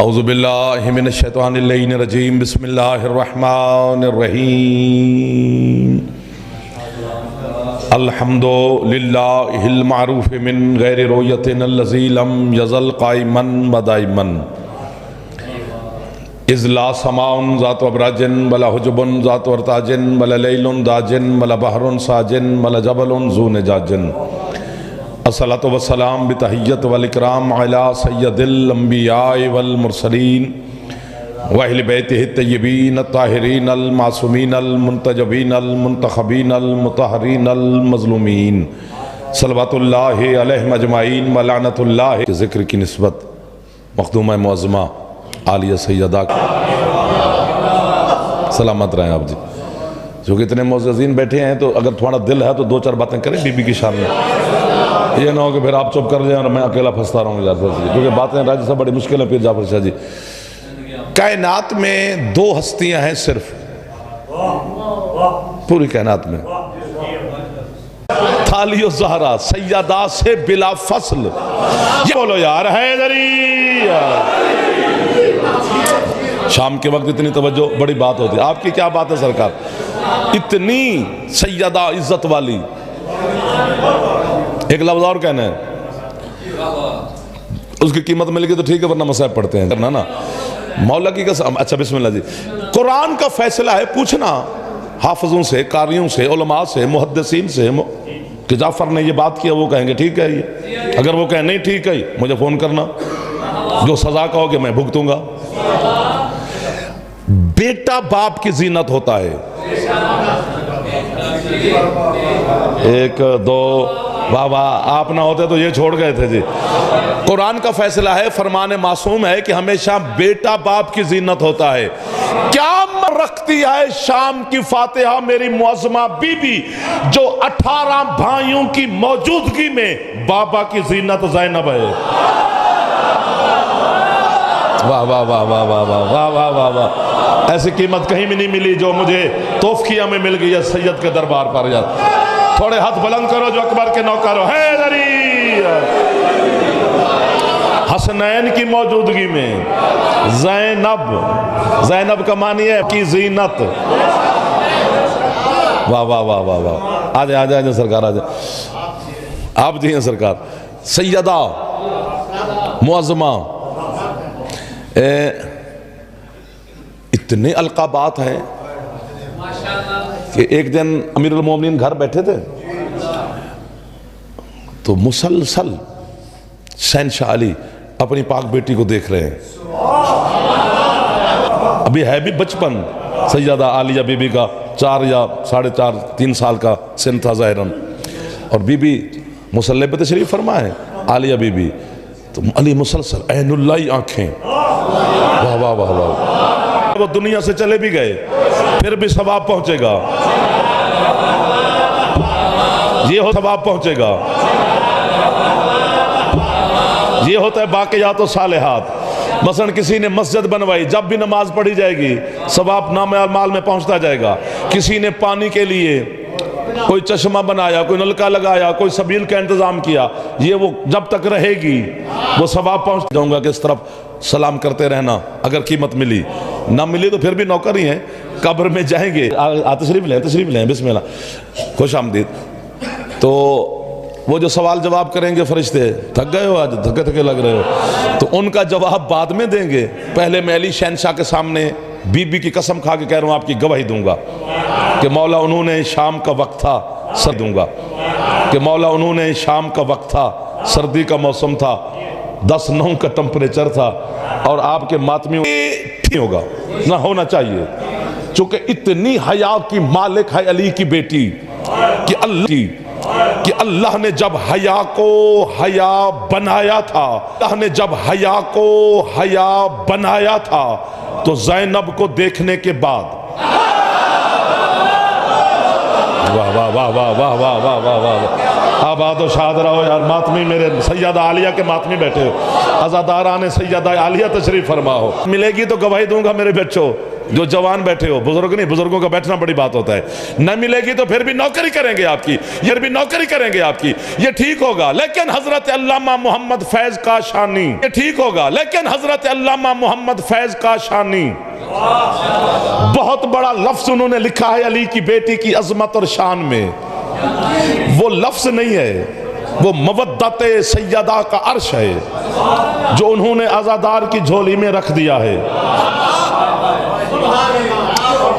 औज़ुबिल्लाहि मिनश्शैतानिर्रजीम बिस्मिल्लाहिर्रहमानिर्रहीम अल्हम्दुलिल्लाहिल मारूफ़ मिन गैरि रुयतिन अल्लज़ी लम यज़ल क़ाइमन व दाइमन इज़ ला समाउन ज़ातु अबराजिन वला हुजुबुन ज़ातु अर्ताजिन वला लैलुन दाजिन वला बहरुन साजिन वला जबलुन ज़ू निजाजिन अस्सलातु वस्सलाम बितहिय्यत वल इकराम अला सय्यदिल अंबियाए वल मुरसलीन व अहले बैतिहि तय्यबीन अत्ताहिरीन अल मासूमीन अल मुंतजबीन अल मुंतखबीन अल मुतहहरीन अल मज़लूमीन सल्लवातुल्लाहि अलैहिम अजमाईन व लानतुल्लाहि के ज़िक्र की निस्बत मखदूमा मुअज़्ज़मा आलिया सैयदा सलामत रहें आप जी। जो कि इतने मुअज़्ज़ज़ीन बैठे हैं तो अगर थोड़ा दिल है तो दो चार बातें करें बीबी की शान में। ये ना हो कि फिर आप चुप कर जाएं और मैं अकेला फंसता रहूँ जाफर जी, क्योंकि बातें राज्य साहब बड़ी मुश्किल है। फिर जाफर शाह जी, कायनात में दो हस्तियां हैं सिर्फ, पूरी कायनात में, थालियो ज़हरा सैयदा से बिला फसल। ये बोलो यार हैदरी। शाम के वक्त इतनी तवज्जो बड़ी बात होती है। आपकी क्या बात है सरकार, इतनी सैयदा इज्जत वाली। एक लफ्ज़ और कहना है, उसकी कीमत मिलेगी तो ठीक है, वरना मसाइब पढ़ते हैं करना ना मौला की कसम। अच्छा बिस्मिल्लाह जी। कुरान का फैसला है, पूछना हाफिज़ों से, कारियों से, उलमा से, मुहद्दिसीन से कि जाफर ने ये बात किया, वो कहेंगे ठीक है ये। अगर वो कहें नहीं ठीक है, मुझे फ़ोन करना, जो सज़ा कहोगे मैं भुगतूंगा। बेटा बाप की जीनत होता है। एक दो वाह वाह, आप ना होते तो ये छोड़ गए थे जी। कुरान का फैसला है, फरमान मासूम है कि हमेशा बेटा बाप की जीनत होता है। क्या रखती है शाम की फातिहा मेरी मुअज़्ज़मा बीबी, जो 18 भाइयों की मौजूदगी में बाबा की जीनत ज़ैनब है। वाह वाह वाह वाह वाह वाह वाह वाह वाह वाह। ऐसी कीमत कहीं भी नहीं मिली जो मुझे तोफ़किया में मिल गई है सैयद के दरबार पर। यार थोड़े हाथ बुलंद करो जो अकबर के नौकर हो। हैदरी हसनैन की मौजूदगी में ज़ैनब, ज़ैनब का मानी है की जीनत। वाह वाह वाह वाह वाह। आ जाए आ जाए सरकार, आ जाए आप जी हैं सरकार। सैयदा मुअज़्ज़मा, इतने अलकाबात हैं कि एक दिन अमीरुल मोमिनीन घर बैठे थे तो मुसलसल शहंशाह अली अपनी पाक बेटी को देख रहे हैं। अभी है भी बचपन, सैयदा आलिया बीबी का 4 या 4.5 3 साल का सिन था ज़ाहिरन, और बीबी मुसल्ले पे तशरीफ फरमा है आलिया बीबी। तो अली मुसलसल ऐनुल्लाही आंखें, वाह वाह वाह वाह। वो दुनिया से चले भी गए फिर भी सवाब पहुंचेगा, ये हो सवाब पहुंचेगा। ये होता है बाक़ियात व सालिहात। मसलन किसी ने मस्जिद बनवाई, जब भी नमाज पढ़ी जाएगी सवाब नामे माल में पहुंचता जाएगा। किसी ने पानी के लिए कोई चश्मा बनाया, कोई नलका लगाया, कोई सबील का इंतजाम किया, ये वो जब तक रहेगी वो सवाब पहुंच जाऊंगा कि इस तरफ सलाम करते रहना। अगर कीमत मिली ना मिली तो फिर भी नौकर ही हैं, कब्र में जाएंगे। तशरीफ लें बिस्मिल्लाह, खुश आमदीद। तो वो जो सवाल जवाब करेंगे फरिश्ते, थक गए हो आज, थके थके लग रहे हो, तो उनका जवाब बाद में देंगे। पहले मैं अली शहंशाह के सामने बीबी की कसम खा के कह रहा हूँ, आपकी गवाही दूंगा कि मौला उन्होंने शाम का वक्त था, सर दूंगा कि मौला उन्होंने शाम का वक्त था, सर्दी का मौसम था, 10-9 का टेम्परेचर था, और आपके मातमी ठीक होगा ना, होना चाहिए। चूंकि इतनी हया की मालिक है अली की बेटी कि अल्लाह ने जब हया को हया बनाया था, अल्लाह ने जब हया को हया बनाया था तो ज़ैनब को देखने के बाद, वाह वाह वाह वाह वाह वाह वाह वाह वाह, आबाद व शाद रहो यार। मातमी मेरे सैयदा आलिया के मातमी बैठे हो, अज़ादारान सैयदा आलिया तशरीफ फरमा हो। मिलेगी तो गवाही दूंगा मेरे बच्चों, जो जवान बैठे हो, बुजुर्ग नहीं, बुजुर्गों का बैठना बड़ी बात होता है, न मिलेगी तो फिर भी नौकरी करेंगे आपकी, ये भी नौकरी करेंगे आपकी, ये ठीक होगा। लेकिन हजरत अल्लामा मोहम्मद फैज काशानी, ये ठीक होगा, लेकिन हजरत अल्लामा मोहम्मद फैज काशानी, बहुत बड़ा लफ्ज उन्होंने लिखा है अली की बेटी की अजमत और शान में। वो लफ्ज नहीं है, वो मवद्दते सैयदा का अर्श है जो उन्होंने आज़ादार की झोली में रख दिया है।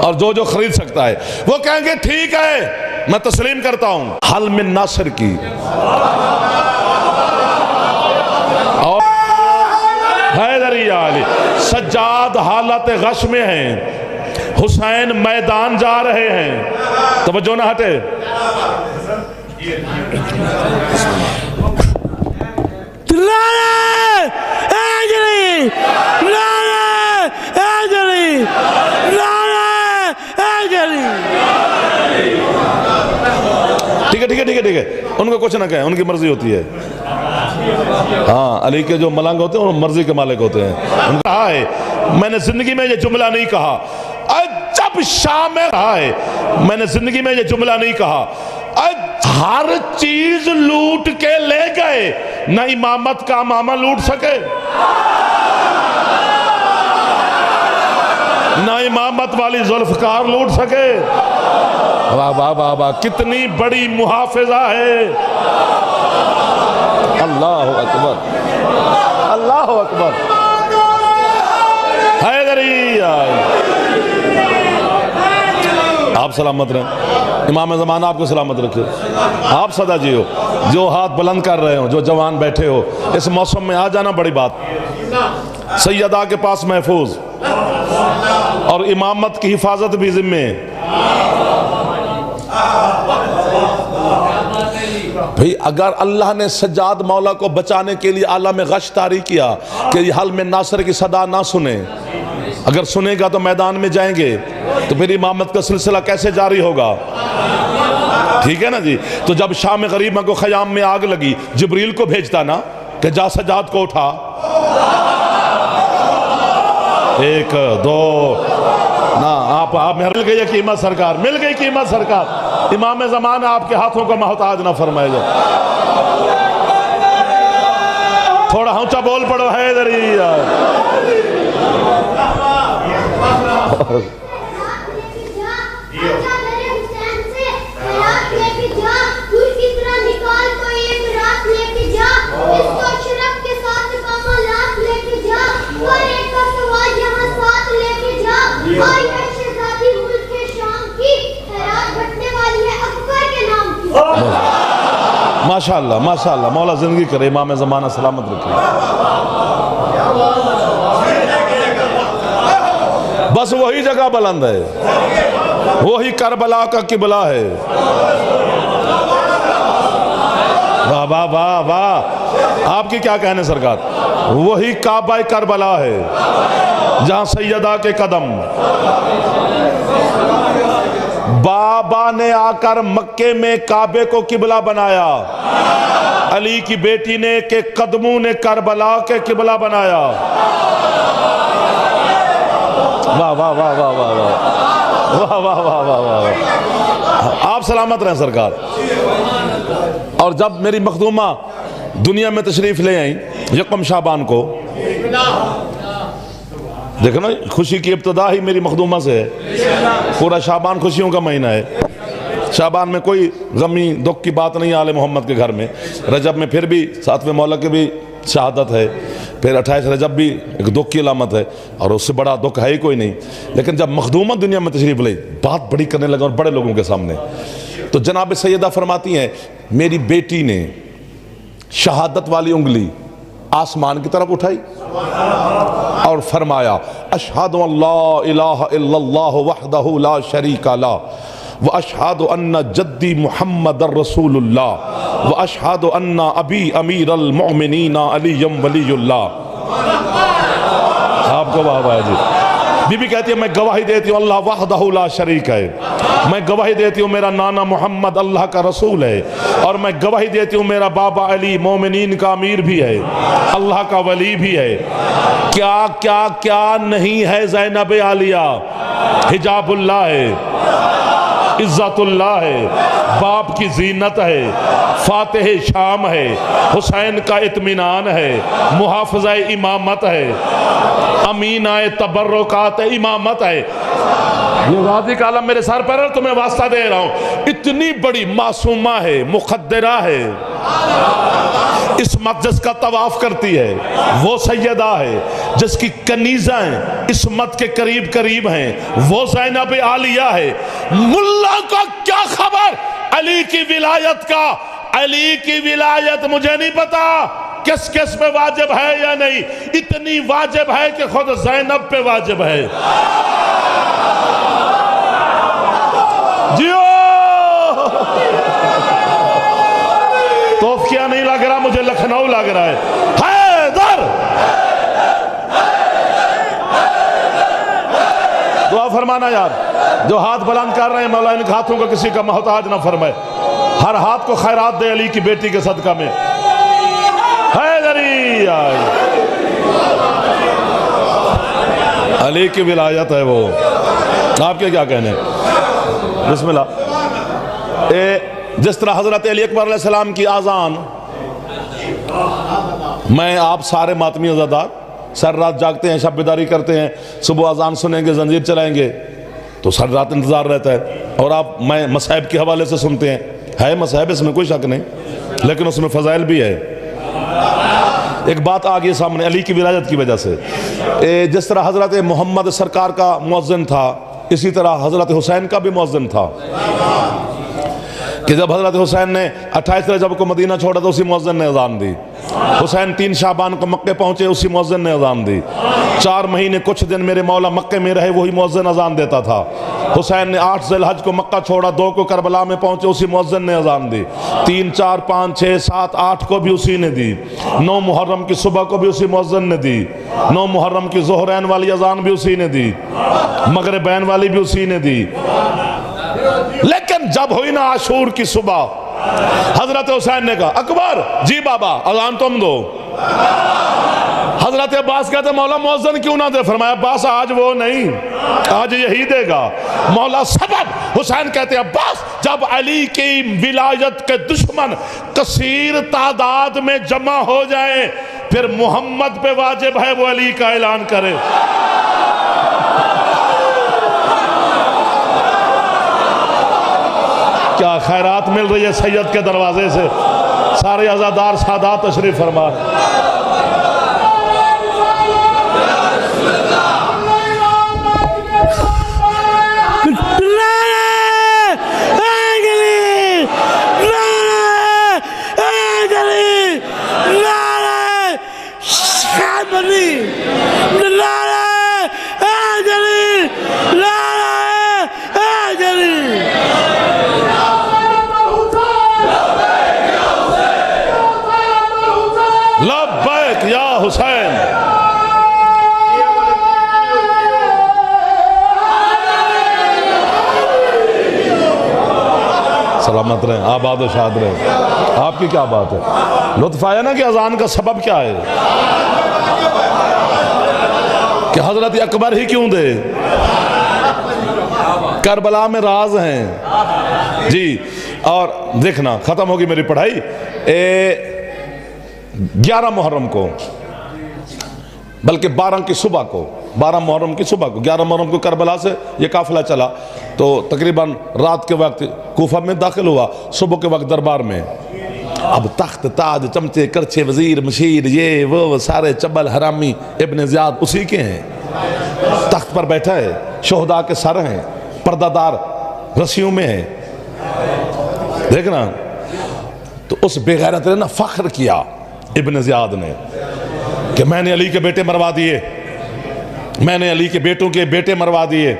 और जो जो खरीद सकता है वो कहेंगे ठीक है, मैं तस्लीम करता हूं। हल मिन नासिर की और हैदरी अली सज्जाद हालत गश में हैं, हुसैन मैदान जा रहे हैं। तवज्जो ना हटे। ठीक है ठीक है ठीक है ठीक है, उनको कुछ ना कहें, उनकी मर्जी होती है। हाँ, अली के जो मलंग होते हैं वो मर्जी के मालिक होते हैं। उनका है मैंने जिंदगी में ये जुमला नहीं कहा, जब शाम में कहा है मैंने जिंदगी में ये जुमला नहीं कहा, हर चीज लूट के ले गए, न इमामत का मामा लूट सके, न इमामत वाली जुल्फकार लूट सके। वाह वाह वाह वाह, कितनी बड़ी मुहाफिजा है। अल्लाह अकबर, अल्लाह अकबर। हैदरी आप सलामत रहें, इमाम ज़माना आपको सलामत रखे, आप सदा जियो। जो हाथ बुलंद कर रहे हो, जो जवान बैठे हो, इस मौसम में आ जाना बड़ी बात। सैयदा के पास महफूज और इमामत की हिफाजत भी जिम्मे। भाई अगर अल्लाह ने सज्जाद मौला को बचाने के लिए आलम गश तारी किया कि हल में नासर की सदा ना सुने, अगर सुनेगा तो मैदान में जाएंगे, तो फिर इमामत का सिलसिला कैसे जारी होगा? ठीक है ना जी। तो जब शाम गरीबा को ख़याम में आग लगी, जिब्रील को भेजता ना कि जा सज्जाद को उठा, 1 2 ना, आप मिल गई कीमत सरकार, मिल गई कीमत सरकार। इमाम ज़माना आपके हाथों का मोहताज ना फरमाए जाए। थोड़ा ऊंचा बोल पड़ो हैदरी। माशाअल्लाह माशाअल्लाह, मौला जिंदगी करे, इमाम ज़माना सलामत रखे। बस वही जगह बुलंद है, वही करबला का किबला है। वाह वाह वाह वाह, आपकी क्या कहने सरकार। वही काबा करबला है जहां सैयदा के कदम, बाबा ने आकर मक्के में काबे को किबला बनाया, अली की बेटी ने के कदमों ने करबला के किबला बनाया। वाह वाह वाह वाह वाह वाह वाह वाह वाह वाह, आप सलामत रहें सरकार। और जब मेरी मखदूमा दुनिया में तशरीफ ले आई यकम शाबान को, देखो ना, खुशी की इब्तदा ही मेरी मखदूमा से है। पूरा शाबान खुशियों का महीना है। शाबान में कोई गमी दुख की बात नहीं आले मोहम्मद के घर में। रजब में फिर भी 7वें मौला की भी शहादत है, फिर 28 रजब भी एक दुख की अलामत है, और उससे बड़ा दुख है ही कोई नहीं। लेकिन जब मखदूमा दुनिया में तशरीफ लाई, बात बड़ी करने लगा और बड़े लोगों के सामने, तो जनाब सैयदा फरमाती हैं, मेरी बेटी ने शहादत वाली उंगली आसमान की तरफ उठाई और फरमाया, अशहदु अल्ला इलाहा इल्लल्लाह वहदहु ला शरीका ला व अशहदु अन्ना जद्दी मुहम्मदर रसूलुल्लाह व अशहदु अन्ना अबी अमीरुल मोमिनीन अलीयम वलीयुल्लाह। आपको वाह वाह जी। बीबी कहती है मैं गवाही देती हूँ अल्लाह वहदहु ला शरीक है, मैं गवाही देती हूँ मेरा नाना मोहम्मद अल्लाह का रसूल है, और मैं गवाही देती हूँ मेरा बाबा अली मोमिनीन का अमीर भी है, अल्लाह का वली भी है। क्या क्या क्या नहीं है ज़ैनब आलिया, हिजाबुल्लाह है, इज्जतुल्लाह है, बाप की जीनत है, फातिह शाम है, हुसैन का इत्मीनान है, मुहाफ़िज़ा इमामत है, अमीनाए तबर्रुकात इमामत है। ये गाज़ी का आलम मेरे सर पर है, तुम्हें वास्ता दे रहा हूँ। इतनी बड़ी मासूमा है, मुक़द्दरा है, इस मक़दस का तवाफ़ करती है। वो सैयदा है जिसकी कनीज़ाएं इस्मत के करीब करीब हैं, वो ज़ैनब आलिया है। मुल्ला का क्या खबर अली की विलायत का? अली की विलायत मुझे नहीं पता किस किस पे वाजिब है या नहीं, इतनी वाजिब है कि खुद ज़ैनब पे वाजिब है। जियो तो क्या नहीं लग रहा, मुझे लखनऊ लग रहा है। हैदर दुआ फरमाना यार, जो हाथ बुलंद कर रहे हैं मौला इन हाथों को किसी का मोहताज ना फरमाए, हर हाथ को खैरात दे अली की बेटी के सदका में। हैदरी अली की विलायत है वो। आपके क्या कहने? बिस्मिल्लाह। जिस तरह हजरत अली अकबर अलैहिस्सलाम की आज़ान, मैं आप सारे मातमी अज़ादार सर रात जागते हैं, शब बेदारी करते हैं, सुबह अजान सुनेंगे, जंजीर चलाएंगे तो सर रात इंतज़ार रहता है। और आप मैं मसाइब के हवाले से सुनते हैं, है मसाइब, इसमें कोई शक नहीं, लेकिन उसमें फ़ज़ाइल भी है। एक बात आ गई सामने अली की विलायत की वजह से। जिस तरह हज़रत मोहम्मद सरकार का मुअज़्ज़िन था, इसी तरह हज़रत हुसैन का भी मुअज़्ज़िन था कि जब हज़रत हुसैन ने 28 रजब को मदीना छोड़ा तो उसी मुअज़्ज़िन ने अज़ान दी। हुसैन 3 शाबान को मक्के पहुँचे, उसी मुअज़्ज़िन ने अज़ान दी। 4 महीने कुछ दिन मेरे मौला मक्के में रहे, वही मुअज़्ज़िन अज़ान देता था। हुसैन ने 8 ज़िलहज को मक्का छोड़ा, 2 को करबला में पहुँचे, उसी मुअज़्ज़िन ने अज़ान दी। 3, 4, 5, 6, 7, 8 को भी उसी ने दी। 9 मुहर्रम की सुबह को भी उसी मुअज़्ज़िन ने दी। 9 मुहर्रम की ज़ोहरैन वाली अज़ान भी उसी ने दी, मगरिबैन वाली भी उसी ने दी। लेकिन जब हुई ना आशूर की सुबह, हजरत हुसैन ने कहा अकबर जी बाबा अज़ान तुम दो। हजरत अब्बास कहते मौला मुअज़्ज़िन क्यों ना दे? फरमाया अब्बास आज वो नहीं, आज यही देगा। मौला सबब? हुसैन कहते अब्बास जब अली की विलायत के दुश्मन कसीर तादाद में जमा हो जाए फिर मोहम्मद पे वाजिब है वो अली का ऐलान करे। क्या खैरात मिल रही है सैयद के दरवाजे से। सारे अज़ादार सादात तशरीफ फरमा। लब्बैक या हुसैन। सलामत रहें, आबाद व शाद रहें। आपकी क्या बात है? लुत्फ आया ना कि अजान का सबब क्या है कि हजरत अकबर ही क्यों दे? करबला में राज हैं जी। और देखना खत्म होगी मेरी पढ़ाई। 11 मुहर्रम को, बल्कि 12 की सुबह को, 12 मुहर्रम की सुबह को, 11 मुहर्रम को करबला से ये काफिला चला तो तकरीबन रात के वक्त कूफा में दाखिल हुआ, सुबह के वक्त दरबार में। अब तख्त ताज चमचे करछे वजीर मशीर ये वो सारे चबल हरामी इब्न ज़ियाद उसी के हैं। तख्त पर बैठा है, शोहदा के सर हैं, पर्दादार रस्सियों में है। देखना तो उस बेगैरत ने ना फख्र किया इब्न ज़ियाद ने कि मैंने अली के बेटे मरवा दिए, मैंने अली के बेटों के बेटे मरवा दिए,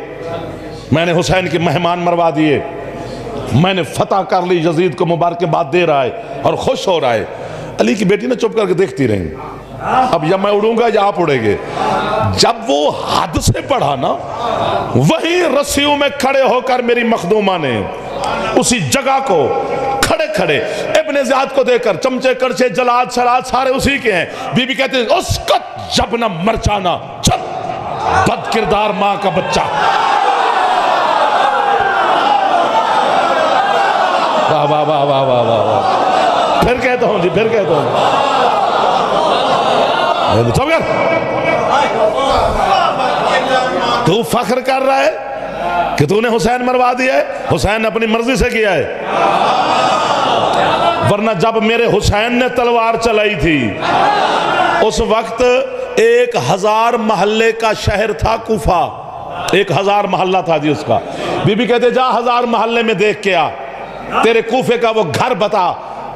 मैंने हुसैन के मेहमान मरवा दिए, मैंने फतह कर ली। यजीद को मुबारकबाद दे रहा है और खुश हो रहा है। अली की बेटी ने चुप करके देखती रही। अब या मैं उड़ूंगा या आप उड़ेंगे। जब वो हद से बढ़ा ना, वही रस्सियों में खड़े होकर मेरी मखदूमा ने उसी जगह को खड़े खड़े इब्ने ज़ियाद को देकर, चमचे करचे जलाद शराद सारे उसी के हैं। बीबी कहते हैं उसका जब न मर जाना, जब बद किरदार मां का बच्चा। वाह वाह वाह वाह वाह वाह। फिर कहता हूं जी, फिर कहता हूं, तू फख्र कर रहा है कि तूने हुसैन मरवा दिया है। हुसैन अपनी मर्जी से किया है, वरना जब मेरे हुसैन ने तलवार चलाई थी उस वक्त 1000 महल्ले का शहर था कूफा, 1000 महल्ला था जी उसका। बीबी कहते जा 1000 महल्ले में देख के आ, तेरे कूफे का वो घर बता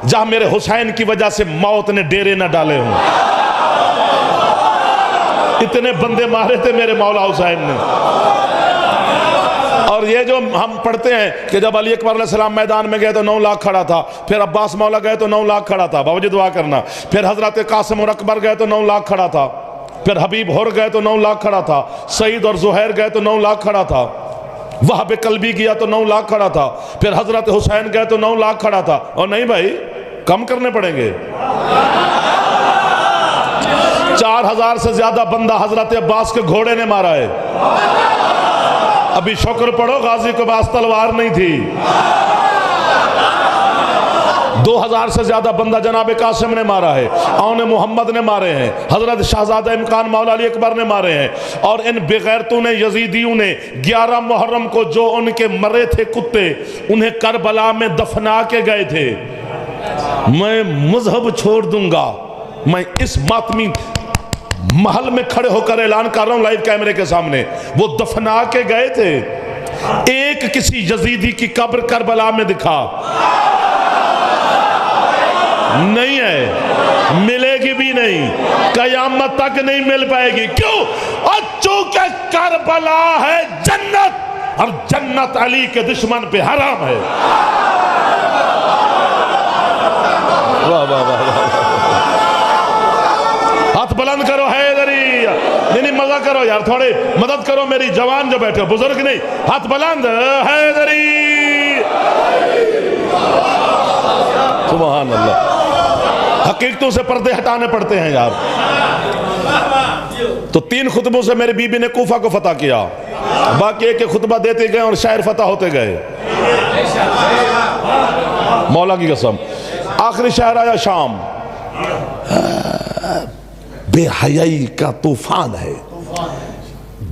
जहां मेरे हुसैन की वजह से मौत ने डेरे न डाले हों। इतने बंदे मारे थे मेरे मौला हुसैन ने। और ये जो हम पढ़ते हैं कि जब अली अकबर अलैहिस्सलाम मैदान में गए तो 9 लाख खड़ा था, फिर अब्बास मौला गए तो 9 लाख खड़ा था, बाबा जी दुआ करना, फिर हजरत कासिम और अकबर गए तो 9 लाख खड़ा था, फिर हबीब होर गए तो 9 लाख खड़ा था, सईद और जुहैर गए तो 9 लाख खड़ा था, वहाब कल्बी गया तो 9 लाख खड़ा था, फिर हजरत हुसैन गए तो 9 लाख खड़ा था। और नहीं भाई, कम करने पड़ेंगे। 4000 से ज्यादा बंदा हजरत अब्बास के घोड़े ने मारा है। अभी शुक्र पढ़ो गाजी के पास तलवार नहीं थी। 2000 से ज्यादा बंदा जनाब कासिम ने मारा है, औने मोहम्मद ने मारे हैं, हजरत शाहजादा इमकान मौला अली अकबर ने मारे हैं। और इन बेगैरतों ने, यजीदियों ने 11 मुहर्रम को जो उनके मरे थे कुत्ते, उन्हें करबला में दफना के गए थे। मैं मजहब छोड़ दूंगा, मैं इस मातमी महल में खड़े होकर ऐलान कर रहा हूं लाइव कैमरे के सामने, वो दफना के गए थे। एक किसी यजीदी की कब्र करबला में दिखा नहीं है, मिलेगी भी नहीं, कयामत तक नहीं मिल पाएगी। क्यों? और चूंकि करबला है जन्नत, और जन्नत अली के दुश्मन पे हराम है। वाह वाह वाह, हाथ बुलंद करो हैदरी। नहीं मजा करो यार, थोड़े मदद करो मेरी जवान जो बैठे हो, बुजुर्ग नहीं, हाथ बुलंद हैदरी। सुभान अल्लाह। हकीकतों से पर्दे हटाने पड़ते हैं यार। तो 3 खुतबों से मेरी बीबी ने कूफा को फतह किया, बाकी एक खुतबा देते गए और शायर फतह होते गए। मौला की कसम, आखिरी शहर आया शाम। बेहयाई का तूफान है,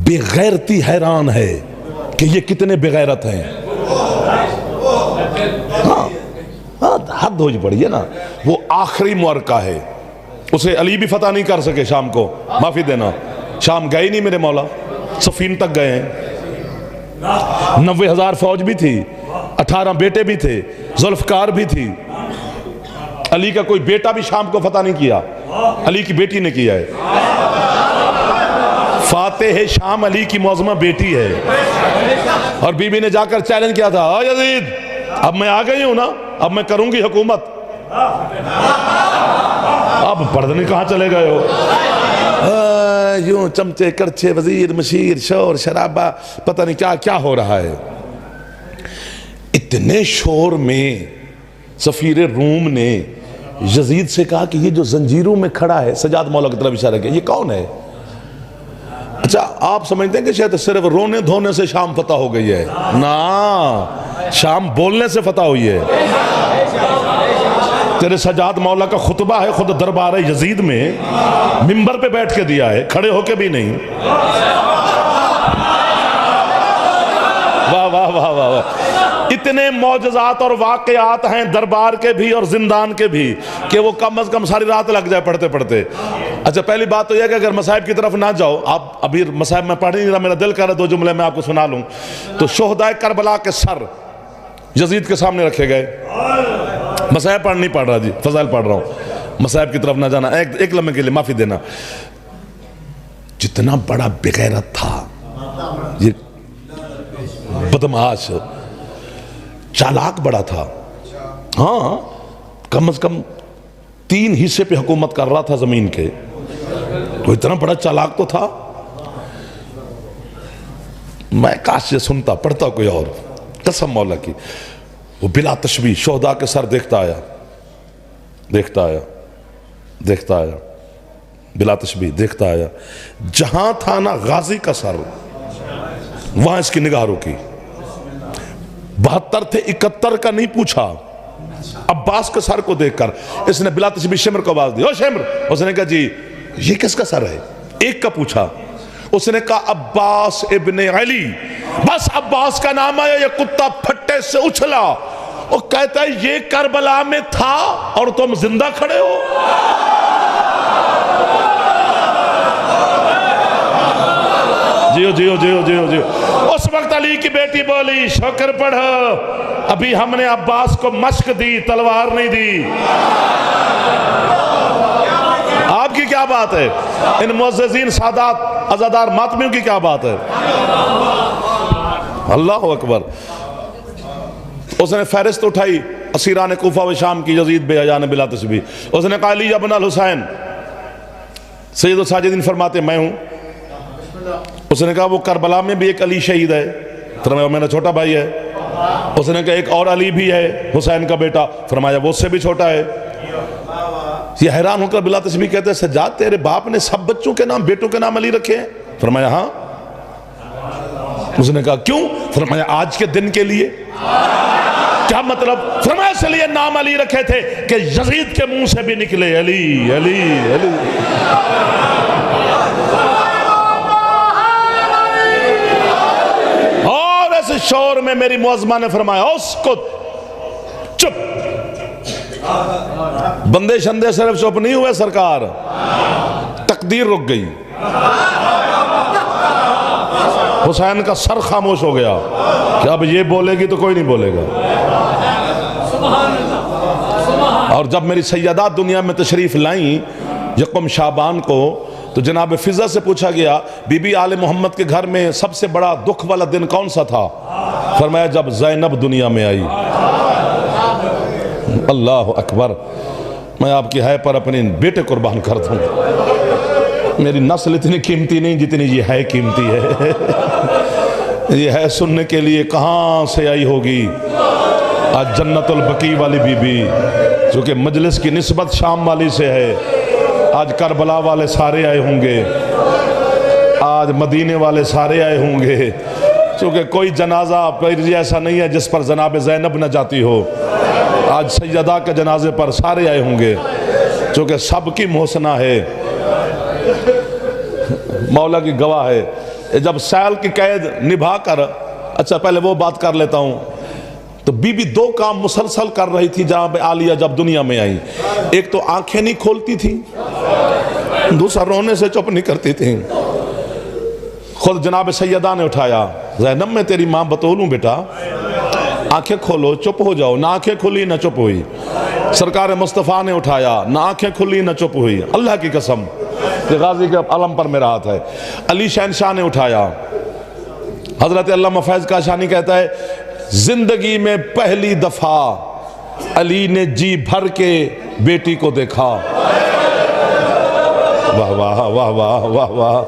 बेगैरती हैरान है कि ये कितने बेगैरत हैं। हद हो पड़ी है ना। वो आखिरी मुअरका है, उसे अली भी फतह नहीं कर सके शाम को, माफी देना। शाम गए नहीं मेरे मौला, सफीन तक गए हैं। 90,000 फौज भी थी, 18 बेटे भी थे, जुल्फकार भी थी। अली का कोई बेटा भी शाम को फतह नहीं किया, अली की बेटी ने किया है। फातेह शाम अली की मौजमा बेटी है। और बीबी ने जाकर चैलेंज किया था, यजीद अब मैं आ गई हूं ना, अब मैं करूंगी हुकूमत। अब पढ़ने कहां चले गए हो? यूं चमचे करछे वजीर मशीर शोर शराबा, पता नहीं क्या क्या हो रहा है। इतने शोर में सफीर रूम ने यजीद से कहा कि ये जो जंजीरों में खड़ा है, सजाद मौला की तरफ इशारा किया, ये कौन है? अच्छा, आप समझते हैं कि शायद सिर्फ रोने धोने से शाम फतह हो गई है? ना, शाम बोलने से फतह हुई है। तेरे सजाद मौला का खुतबा है, खुद दरबार है यजीद में मिंबर पे बैठ के दिया है, खड़े होके भी नहीं। वाह वाह वाह वाह वाह। इतने मौजज़ात और वाक़यात हैं दरबार के भी और जिंदान के भी कि वो कम अज़ कम सारी रात लग जाए पढ़ते पढ़ते। अच्छा, पहली बात तो यह कि अगर मसाइब की तरफ ना जाओ आप, अभी मसाइब में पढ़ नहीं रहा, मेरा दिल कर रहा 2 जुमले मैं आपको सुना लूँ। तो शोहदाए करबला के सर यजीद के सामने रखे गए। मसाइब पढ़ नहीं पढ़ रहा जी, फजाइल पढ़ रहा हूँ, मसाइब की तरफ ना जाना। एक लम्हे के लिए माफ़ी देना। जितना बड़ा बेगैरत था ये बदमाश, चालाक बड़ा था। हाँ, कम से कम 3 हिस्से पे हुकूमत कर रहा था ज़मीन के। वो इतना बड़ा चालाक तो था। मैं काश ये सुनता पढ़ता कोई और, कसम मौला की। वो बिला तशबीह शोहदा के सर देखता आया, देखता आया, देखता आया, बिला तशबीह देखता आया। जहां था ना गाजी का सर, वहां इसकी निगाह रुकी। 72 थे, 71 का नहीं पूछा। अब्बास के सर को देखकर इसने बिला तशबीह शिमर को आवाज दी, ओ शिमर। उसने कहा जी ये किसका सर है? एक का पूछा। उसने कहा अब्बास इब्ने अली। बस अब्बास का नाम आया, ये कुत्ता फट्टे से उछला और कहता है ये करबला में था और तुम जिंदा खड़े हो। जियो जियो जियो जियो जियो। उस वक्त अली की बेटी बोली शुक्र पढ़ो, अभी हमने अब्बास को मश्क दी, तलवार नहीं दी। आपकी क्या बात है? इन मुअज़्ज़िज़ीन सादात अज़ादार मातमियों की क्या बात है? अल्लाह अकबर। उसने फहरिस्त उठाई असीरान कूफा व शाम की, यज़ीद बेहया ने बिला तशबीह। उसने कहा अली इब्न अल हुसैन। सैयद साजिदीन फरमाते मैं हूं। उसने कहा वो करबला में भी एक अली शहीद है, फरमाया मेरा छोटा भाई है। उसने कहा एक और अली भी है, हुसैन का बेटा, फरमाया वो उससे भी छोटा है। ये हैरान होकर बिला तशबीह कहते हैं सज्जाद तेरे बाप ने सब बच्चों के नाम बेटों के नाम अली रखे हैं? फरमाया हाँ। उसने कहा क्यों? फरमाया आज के दिन के लिए। क्या मतलब? फरमाया इसलिए नाम अली रखे थे कि यजीद के मुंह से भी निकले अली अली अली। और ऐसे शोर में मेरी मुअज़्ज़मा ने फरमाया उसको चुप। बंदे शंदे सिर्फ चुप नहीं हुए सरकार, तकदीर रुक गई। हुसैन का सर खामोश हो गया कि अब ये बोलेगी तो कोई नहीं बोलेगा। और जब मेरी सैयदा दुनिया में तशरीफ लाई यकम शाबान को, तो जनाब फिजा से पूछा गया बीबी आले मोहम्मद के घर में सबसे बड़ा दुख वाला दिन कौन सा था? फरमाया जब ज़ैनब दुनिया में आई। अल्लाह अकबर। मैं आपकी है पर अपने बेटे कुर्बान कर दूं। मेरी नस्ल इतनी कीमती नहीं जितनी ये है कीमती है। ये है सुनने के लिए कहाँ से आई होगी। आज जन्नतुल बकी वाली बीबी जो कि मजलिस की निस्बत शाम वाली से है, आज करबला वाले सारे आए होंगे, आज मदीने वाले सारे आए होंगे। क्योंकि कोई जनाजा पर ऐसा नहीं है जिस पर जनाब ज़ैनब न जाती हो। आज सैयदा के जनाजे पर सारे आए होंगे, क्योंकि सबकी मोहसना है, मौला की गवाह है। जब साल की कैद निभा कर, अच्छा पहले वो बात कर लेता हूँ, तो बीबी दो काम मुसलसल कर रही थी जहाँ पे आलिया जब दुनिया में आई। एक तो आंखें नहीं खोलती थी, दूसरा रोने से चुप नहीं करती थी। खुद जनाब सैयदा ने उठाया, ज़ैनब मैं तेरी माँ बतौल हूँ बेटा, आंखें खोलो चुप हो जाओ। ना आंखें खुली ना चुप हुई। सरकार मुस्तफ़ा ने उठाया, ना आंखें खुली ना चुप हुई। अल्लाह की कसम गाजी के अलम पर मेरा हाथ है। अली शहनशाह ने उठाया। हजरत अल्लामा फैज़ काशानी कहता है जिंदगी में पहली दफा अली ने जी भर के बेटी को देखा। वाह वाह वाह वाह वाह वाह।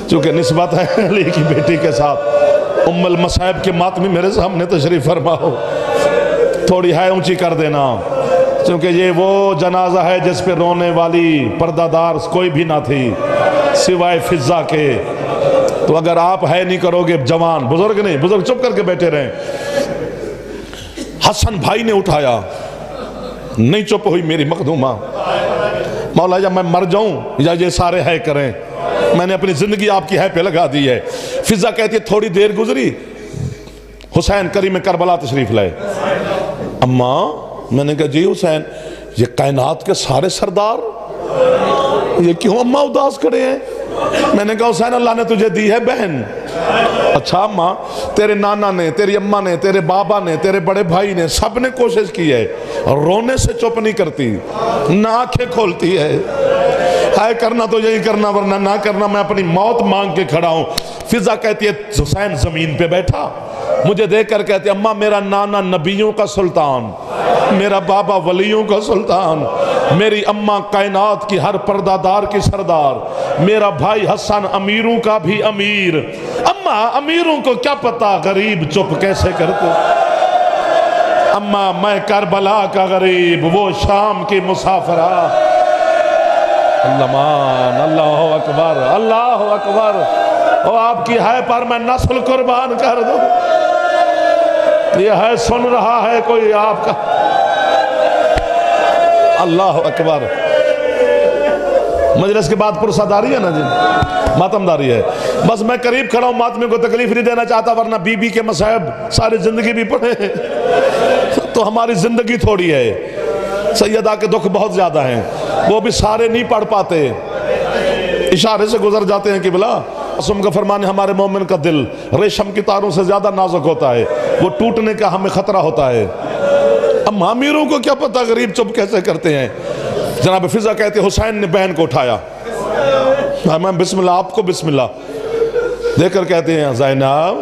चूंकि निस्बत है अली की बेटी के साथ, उम्मुल मसाइब के मातमी मेरे सामने तशरीफ फरमाओ, थोड़ी है ऊंची कर देना, क्योंकि ये वो जनाजा है जिस पे रोने वाली पर्दादार कोई भी ना थी सिवाय फिजा के। तो अगर आप है नहीं करोगे जवान, बुजुर्ग नहीं, बुजुर्ग चुप करके बैठे रहे। हसन भाई ने उठाया, नहीं चुप हुई मेरी मखदूमा। मौला जब मैं मर जाऊं या ये सारे है करें, मैंने अपनी जिंदगी आपकी है पे लगा दी है। फिजा कहती है थोड़ी देर गुजरी, हुसैन करीम करबला तशरीफ लाए। अम्मा, मैंने कहा जी हुसैन, ये कायनात के सारे सरदार, ये क्यों अम्मा उदास खड़े हैं? मैंने कहा हुसैन अल्लाह ने तुझे दी है बहन। अच्छा अम्मा, तेरे नाना ने, तेरी अम्मा ने, तेरे बाबा ने, तेरे बड़े भाई ने, सब ने कोशिश की है, और रोने से चुप नहीं करती, ना आंखें खोलती है। है करना तो यही करना, वरना ना करना मैं अपनी मौत मांग के खड़ा हूं। फिजा कहती है हुसैन जमीन पे बैठा, मुझे देखकर कहते अम्मा मेरा नाना नबियों का सुल्तान, मेरा बाबा वलियों का सुल्तान, मेरी अम्मा कायनात की हर पर्दादार की सरदार, मेरा भाई हसन अमीरों का भी अमीर। अम्मा अमीरों को क्या पता गरीब चुप कैसे करते। अम्मा मैं करबला का गरीब, वो शाम की मुसाफरा। अल्लाह अल्लाह अकबर, अल्लाह अकबर। ओ आपकी है पर मैं नस्ल कुर्बान कर दूं। ये है सुन रहा है कोई आपका। अल्लाह अकबर। मजलिस के बाद पुरसादारी है ना जी, मातमदारी है। बस मैं करीब खड़ा हूं, मातमी को तकलीफ नहीं देना चाहता, वरना बीबी के मसाइब सारी जिंदगी भी पढ़े तो हमारी जिंदगी थोड़ी है। सैयदा के दुख बहुत ज्यादा हैं, वो भी सारे नहीं पढ़ पाते, इशारे से गुजर जाते हैं कि बिला असम का फरमाने हमारे मोमिन का दिल रेशम की तारों से ज्यादा नाजुक होता है, वो टूटने का हमें खतरा होता है। अब अमीरों को क्या पता गरीब चुप कैसे करते हैं। जनाब फिजा कहते हुसैन ने बहन को उठाया, मैं बिस्मिल्लाह, आपको बिस्मिल्लाह देकर कहते हैं ज़ैनब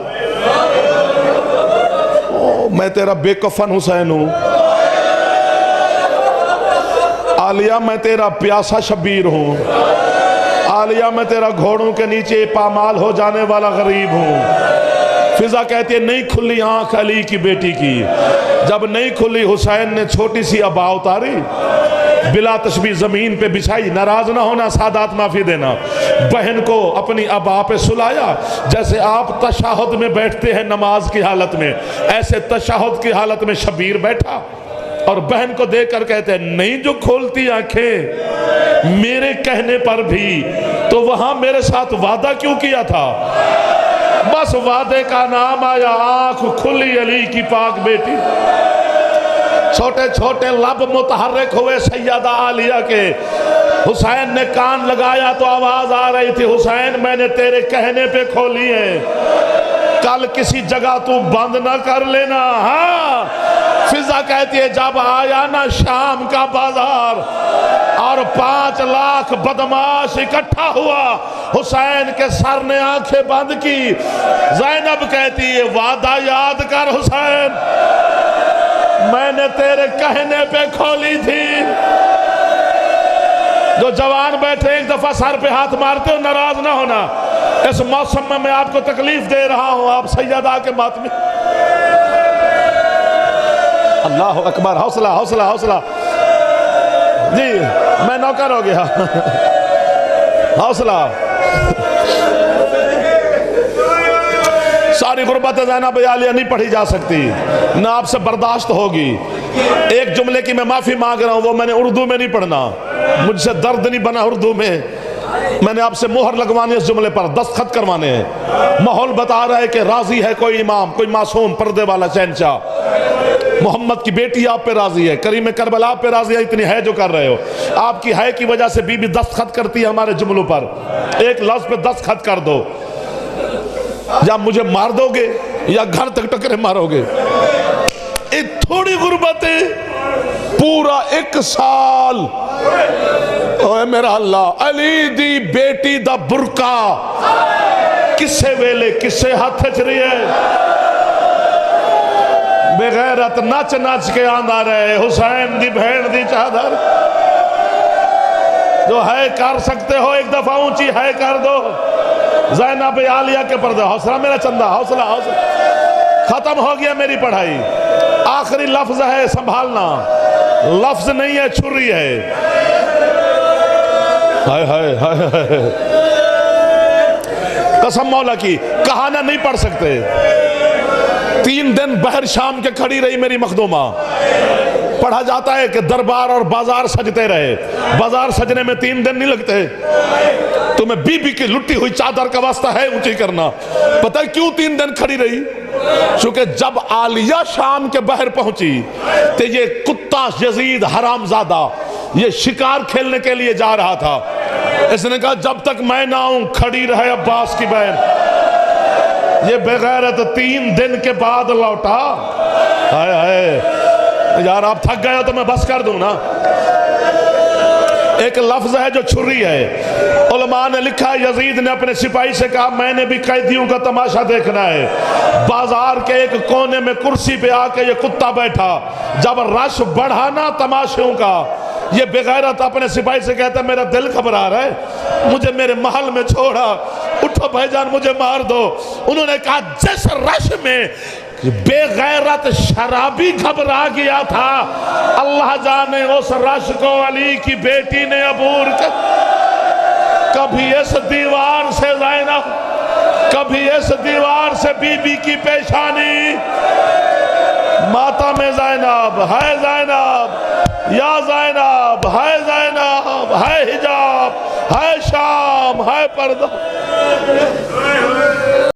मैं तेरा बेकफन हुसैन हूं, आलिया मैं तेरा प्यासा शबीर हूं, आलिया मैं तेरा घोड़ों के नीचे पामाल हो जाने वाला गरीब हूं। फिजा कहती है नहीं खुली आंख अली की बेटी की। जब नहीं खुली हुसैन ने छोटी सी अबा उतारी, बिला तशबीह जमीन पे बिछाई। नाराज ना होना, सादात माफी देना। बहन को अपनी अबा पे सुलाया, जैसे आप तशahहुद में बैठते हैं नमाज की हालत में, ऐसे तशahहुद की हालत में शबीर बैठा और बहन को देखकर कहते हैं नहीं जो खोलती आंखें मेरे कहने पर भी, तो वहां मेरे साथ वादा क्यों किया था। बस वादे का नाम आया, आंख खुली अली की पाक बेटी। छोटे छोटे लब मुतहर्रिक हुए सैयदा आलिया के। हुसैन ने कान लगाया तो आवाज आ रही थी, हुसैन मैंने तेरे कहने पे खोली है, कल किसी जगह तू बंद ना कर लेना। हाँ फिजा कहती है जब आया ना शाम का बाजार और 5 लाख बदमाश इकट्ठा हुआ, हुसैन के सर ने आंखें बंद की। ज़ैनब कहती है वादा याद कर हुसैन, मैंने तेरे कहने पे खोली थी। जो जवान बैठे एक दफा सर पे हाथ मारते हो, नाराज ना होना। इस मौसम में मैं आपको तकलीफ दे रहा हूं, आप सैयदा के मातमी। अल्लाह अकबर। हौसला हौसला हौसला जी, मैं नौकर हो गया। हौसला। सारी गुर्बत ज़ैनब आलिया नहीं पढ़ी जा सकती, ना आपसे बर्दाश्त होगी। एक जुमले की मैं माफी मांग रहा हूं, वो मैंने उर्दू में नहीं पढ़ना, मुझसे दर्द नहीं बना उर्दू में। मैंने आपसे मोहर लगवानी इस जुमले पर, दस्तखत करवाने हैं। माहौल बता रहा है कि राजी है कोई इमाम, कोई मासूम पर्दे वाला शहंशाह। मोहम्मद की बेटी आप पे राजी है, करीम करबला आप पे राजी है, इतनी है जो कर रहे हो। आपकी है की वजह से बीबी दस्तखत करती है हमारे जुमलों पर। एक लफ्ज पे दस्तखत कर दो, या मुझे मार दोगे या घर तक टकरे मारोगे। एक थोड़ी गुर्बत है, पूरा 1 साल। ओए मेरा अल्लाह, अली दी बेटी दा बुरका किसे वेले किसे हाथ च रही है। बेगैरत नच नच के आंदा रहे, हुसैन दी बहन दी चादर। जो है कर सकते हो, एक दफा ऊंची है कर दो। ज़ैनब आलिया के पर्दे। हौसला मेरा चंदा, हौसला हौसला। खत्म हो गया मेरी पढ़ाई, आखिरी लफ्ज है संभालना, लफ्ज नहीं है छुरी है। हाय हाय हाय हाय, कसम मौला की, कहाना नहीं पढ़ सकते। 3 दिन बहर शाम के खड़ी रही मेरी मखदूमा। पढ़ा जाता है कि दरबार और बाजार सजते रहे, बाजार सजने में 3 दिन नहीं लगते। तुम्हें बीबी की लुटी हुई चादर का वास्ता है ऊंची करना। पता है क्यों 3 दिन खड़ी रही? क्योंकि जब आलिया शाम के बहर पहुंची तो ये कुत्ता यजीद हरामजादा ये शिकार खेलने के लिए जा रहा था। इसने कहा जब तक मैं ना आऊं खड़ी रहे अब्बास की बहन। ये बेगैरत 3 दिन के बाद लौटा। हाय हाय यार, आप थक गए हो तो मैं बस कर दूं ना। एक लफ्ज है जो छुरी है। उलमा ने लिखा है यजीद ने अपने सिपाही से कहा मैंने भी कैदियों का तमाशा देखना है। बाजार के एक कोने में कुर्सी पे आके ये कुत्ता बैठा, जब रश बढ़ा ना तमाशों का, ये बेगैरत अपने सिपाही से कहता मेरा दिल घबरा रहा है, मुझे मेरे महल में छोड़ा, उठो भाईजान मुझे मार दो। उन्होंने कहा जिस रश में बेगैरत शराबी घबरा गया था, अल्लाह जाने उस रश को अली की बेटी ने अबूर कर। कभी इस दीवार से ज़ैनब, कभी इस दीवार से बीबी की पेशानी, माता में ज़ैनब है, ज़ैनब या ज़ैनब है, ज़ैनब है, हिजाब है, शाम है, पर्दा।